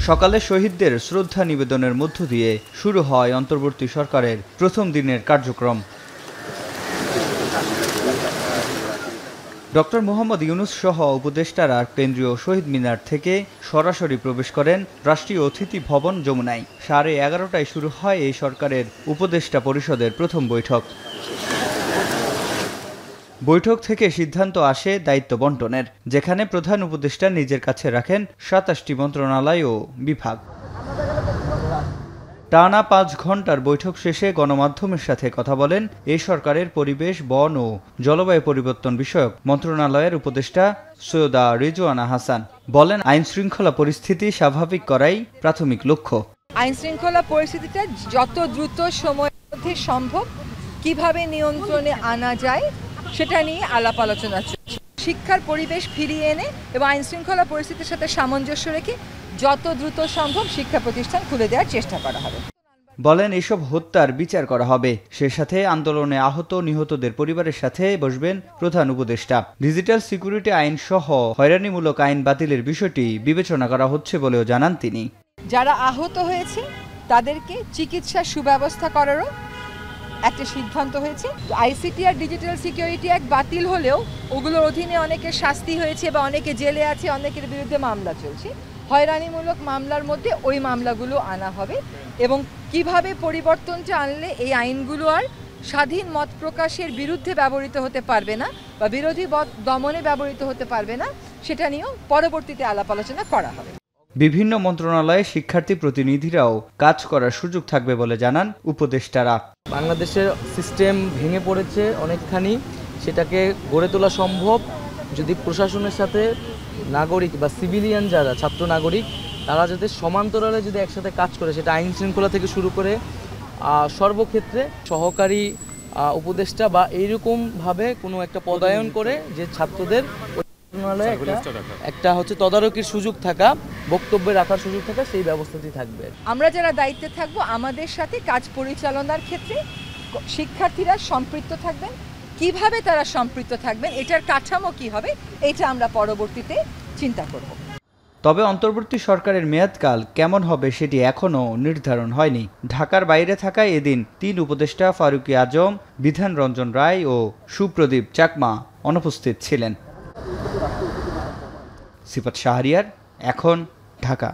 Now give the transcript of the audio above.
সকালে শহীদদের শ্রদ্ধা নিবেদনের মধ্য দিয়ে শুরু হয় অন্তর্বর্তী সরকারের প্রথম দিনের কার্যক্রম। ডক্টর মোহাম্মদ ইউনূস সহ উপদেষ্টারা কেন্দ্রীয় শহীদ মিনার থেকে সরাসরি প্রবেশ করেন রাষ্ট্রীয় অতিথি ভবন যমুনায়। 11:30টায় শুরু হয় এই সরকারের উপদেষ্টা পরিষদের প্রথম বৈঠক। বৈঠক থেকে সিদ্ধান্ত আসে দায়িত্ব বণ্টনের, যেখানে প্রধান উপদেষ্টা নিজের কাছে রাখেন 27টি মন্ত্রণালয় ও বিভাগ। টানা 5 ঘন্টার বৈঠক শেষে গণমাধ্যমের সাথে কথা বলেন এই সরকারের পরিবেশ, বন ও জলবায়ু পরিবর্তন বিষয়ক মন্ত্রণালয়ের উপদেষ্টা সৈয়দা রিজওয়ানা হাসান। বলেন, আইন শৃঙ্খলা পরিস্থিতি স্বাভাবিক করাই প্রাথমিক লক্ষ্য। আইন শৃঙ্খলা পরিস্থিতিটা যত দ্রুত সময়ের মধ্যে সম্ভব কিভাবে নিয়ন্ত্রণে আনা যায় সেটা নিয়ে আলাপ আলোচনা চলছে। শিক্ষার পরিবেশ ফিরিয়ে এনে এবং আইন শৃঙ্খলা পরিস্থিতির সাথে সামঞ্জস্য রেখে যত দ্রুত সম্ভব শিক্ষা প্রতিষ্ঠান খুলে দেওয়ার চেষ্টা করা হবে। বলেন, এসব হত্যার বিচার করা হবে। সে সাথে আন্দোলনে আহত নিহতদের পরিবারের সাথে বসবেন প্রধান উপদেষ্টা। ডিজিটাল সিকিউরিটি আইন সহ হয়রানিমূলক আইন বাতিলের বিষয়টি বিবেচনা করা হচ্ছে বলেও জানান তিনি। যারা আহত হয়েছে তাদেরকে চিকিৎসার সুব্যবস্থা করারও একটা সিদ্ধান্ত হয়েছে। আইসিটি আর ডিজিটাল সিকিউরিটি অ্যাক্ট বাতিল হলেও ওগুলোর অধীনে অনেকের শাস্তি হয়েছে বা অনেকে জেলে আছে, অনেকের বিরুদ্ধে মামলা চলছে। হয়রানিমূলক মামলার মধ্যে ওই মামলাগুলো আনা হবে এবং কিভাবে পরিবর্তনটা আনলে এই আইনগুলো আর স্বাধীন মত প্রকাশের বিরুদ্ধে ব্যবহৃত হতে পারবে না বা বিরোধী মত দমনে ব্যবহৃত হতে পারবে না সেটা নিয়েও পরবর্তীতে আলাপ আলোচনা করা হবে। বিভিন্ন মন্ত্রণালয়ে শিক্ষার্থী প্রতিনিধিরাও কাজ করার সুযোগ থাকবে বলে জানান উপদেষ্টারা। বাংলাদেশের সিস্টেম ভেঙে পড়েছে অনেকখানি, সেটাকে গড়ে তোলা সম্ভব যদি প্রশাসনের সাথে নাগরিক বা সিভিলিয়ান যারা ছাত্র নাগরিক তারা যাতে সমান্তরালে যদি একসাথে কাজ করে, সেটা আইন শৃঙ্খলা থেকে শুরু করে সর্বক্ষেত্রে সহকারী উপদেষ্টা বা এইরকমভাবে কোনো একটা পদায়ন করে যে ছাত্রদের একটা তদারকির সুযোগ থাকা, বক্তব্যে রাখার সুযোগ থাকা, সেই ব্যবস্থাটি থাকবে। আমরা যারা দায়িত্বে থাকবো আমাদের সাথে কাজ পরিচালনার ক্ষেত্রে শিক্ষার্থীরা সম্পৃক্ত থাকবেন। কিভাবে তারা সম্পৃক্ত থাকবেন, এটার কাঠামো কি হবে, এটা আমরা পরবর্তীতে চিন্তা করব। তবে অন্তর্বর্তী সরকারের মেয়াদকাল কেমন হবে সেটি এখনও নির্ধারণ হয়নি। ঢাকার বাইরে থাকায় এদিন 3 উপদেষ্টা ফারুকী আজম, বিধান রঞ্জন রায় ও সুপ্রদীপ চাকমা অনুপস্থিত ছিলেন। সিফাত শাহরিয়ার, এখন, ঢাকা।